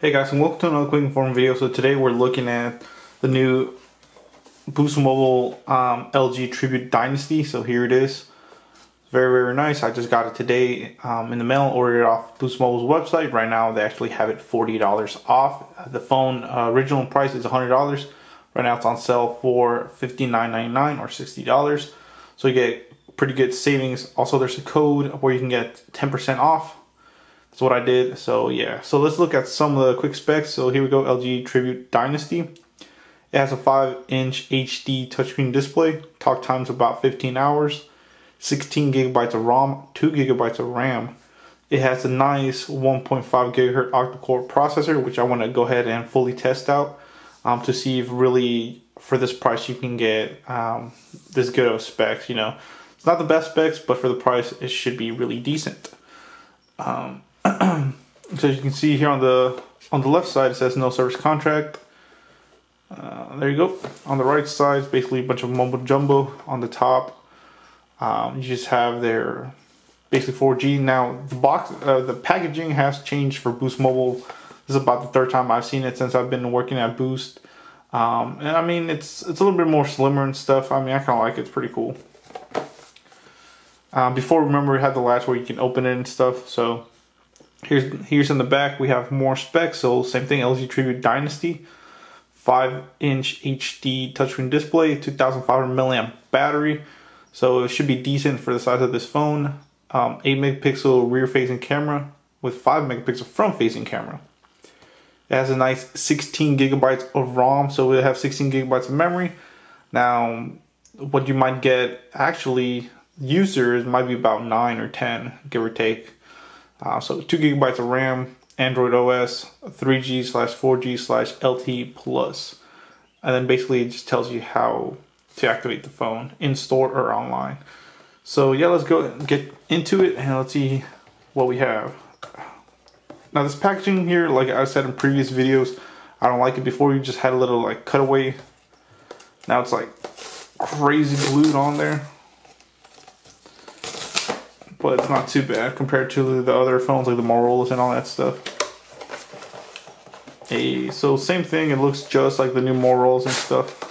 Hey guys, and welcome to another quick inform video. So today we're looking at the new Boost Mobile LG Tribute Dynasty. So here it is. Very nice. I just got it today in the mail, ordered it off Boost Mobile's website. Right now they actually have it $40 off. The phone original price is $100. Right now it's on sale for $59.99 or $60. So you get pretty good savings. Also there's a code where you can get 10% off. That's what I did. So yeah, so let's look at some of the quick specs. So here we go. LG Tribute Dynasty. It has a 5-inch HD touchscreen display. Talk time's about 15 hours. 16 gigabytes of ROM, 2 gigabytes of RAM. It has a nice 1.5 gigahertz octa-core processor, which I want to go ahead and fully test out to see if really for this price you can get this good of specs. You know, it's not the best specs, but for the price it should be really decent. So you can see here on the left side it says no service contract. There you go. On the right side it's basically a bunch of mumbo jumbo. On the top you just have their basically 4G. Now the box, the packaging has changed for Boost Mobile. This is about the third time I've seen it since I've been working at Boost. And I mean it's a little bit more slimmer and stuff. I mean I kind of like it. It's pretty cool. Before, remember, it had the latch where you can open it and stuff. So here's in the back we have more specs. So same thing, LG Tribute Dynasty, 5-inch HD touchscreen display, 2,500 milliamp battery. So it should be decent for the size of this phone. 8 megapixel rear facing camera with 5 megapixel front facing camera. It has a nice 16 gigabytes of ROM, so it'll have 16 gigabytes of memory. Now, what you might get actually users might be about 9 or 10, give or take. So 2 gigabytes of RAM, Android OS, 3G/4G/LTE Plus, and then basically it just tells you how to activate the phone in store or online. So yeah, let's go and get into it and let's see what we have. Now this packaging here, like I said in previous videos, I don't like it. Before you just had a little like cutaway. Now it's like crazy glued on there. But it's not too bad compared to the other phones like the Motorola's and all that stuff. So same thing, it looks just like the new Motorola's and stuff.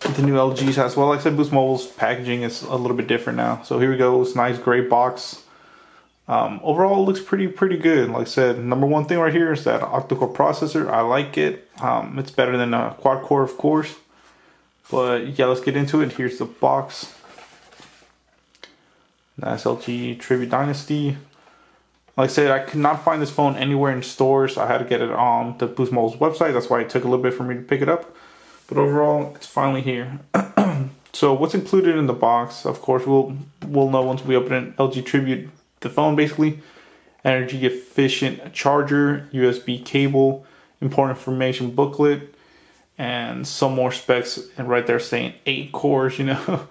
The new LG's as well. Like I said, Boost Mobile's packaging is a little bit different now. So here we go, it's a nice gray box. Overall it looks pretty good. Like I said, number one thing right here is that octa-core processor. I like it. It's better than a quad core, of course. But yeah, let's get into it. Here's the box. That's LG Tribute Dynasty. Like I said, I could not find this phone anywhere in stores. I had to get it on the Boost Mobile's website. That's why it took a little bit for me to pick it up. But overall, it's finally here. So what's included in the box? Of course, we'll know once we open it. LG Tribute, the phone basically. Energy efficient charger, USB cable, important information booklet, and some more specs. And right there saying 8 cores, you know.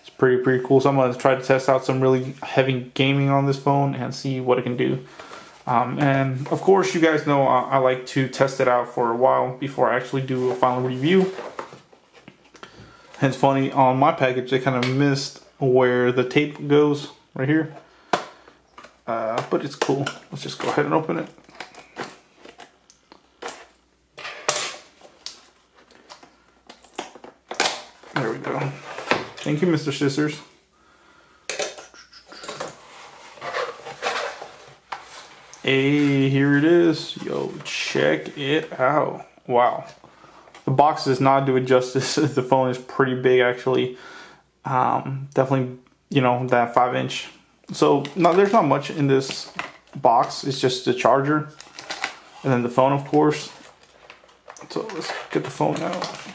It's pretty cool. So I'm going to try to test out some really heavy gaming on this phone and see what it can do. And of course, you guys know I like to test it out for a while before I actually do a final review. And it's funny, on my package they kind of missed where the tape goes right here. But it's cool. Let's just go ahead and open it. There we go. Thank you, Mr. Scissors. Hey, here it is. Yo, check it out. Wow. The box does not do it justice. The phone is pretty big, actually. Definitely, you know, that 5-inch. So, no, there's not much in this box. It's just the charger. And then the phone, of course. So, let's get the phone out.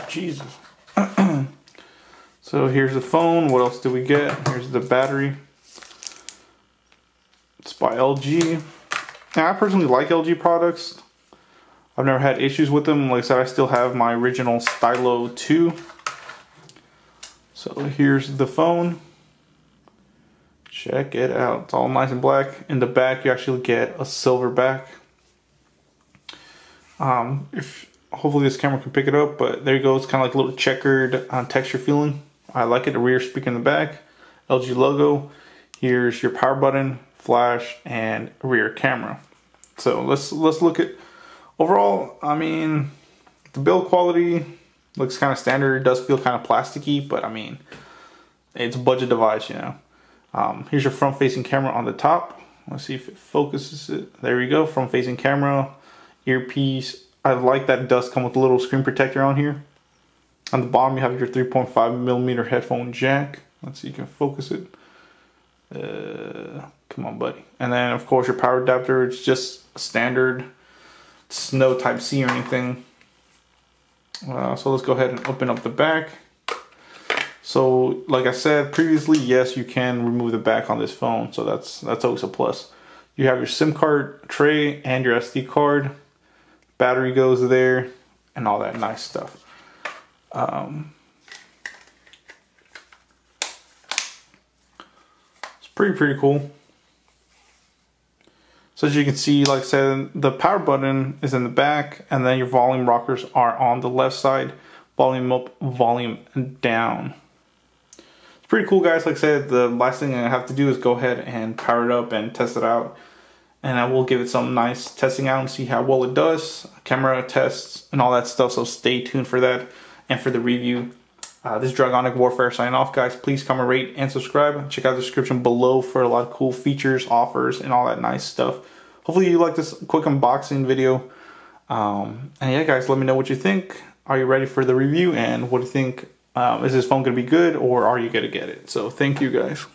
Jesus. So here's the phone. What else do we get? Here's the battery. It's by LG. Now, I personally like LG products. I've never had issues with them. Like I said, I still have my original Stylo 2. So here's the phone. Check it out. It's all nice and black. In the back, you actually get a silver back. Hopefully this camera can pick it up, but there you go. It's kind of like a little checkered texture feeling. I like it. The rear speaker in the back, LG logo. Here's your power button, flash, and rear camera. So let's look at overall. I mean, the build quality looks kind of standard. It does feel kind of plasticky, but I mean, it's a budget device, you know. Here's your front-facing camera on the top. Let's see if it focuses it. There you go, front-facing camera, earpiece. I like that it does come with a little screen protector on here. On the bottom, you have your 3.5mm headphone jack. Let's see if you can focus it. Come on, buddy. And then, of course, your power adapter. It's just standard. It's no Type-C or anything. So let's go ahead and open up the back. So, like I said previously, yes, you can remove the back on this phone. So that's always a plus. You have your SIM card tray and your SD card. Battery goes there, and all that nice stuff. It's pretty cool. So as you can see, like I said, the power button is in the back, and then your volume rockers are on the left side. Volume up, volume down. It's pretty cool, guys. Like I said, the last thing I have to do is go ahead and power it up and test it out. And I will give it some nice testing out and see how well it does. Camera tests and all that stuff, so stay tuned for that and for the review. This is Dragonicwarfare signing off, guys. Please comment, rate, and subscribe. Check out the description below for a lot of cool features, offers, and all that nice stuff. Hopefully you like this quick unboxing video. And yeah, guys, let me know what you think. Are you ready for the review? And what do you think? Is this phone going to be good, or are you going to get it? So thank you, guys.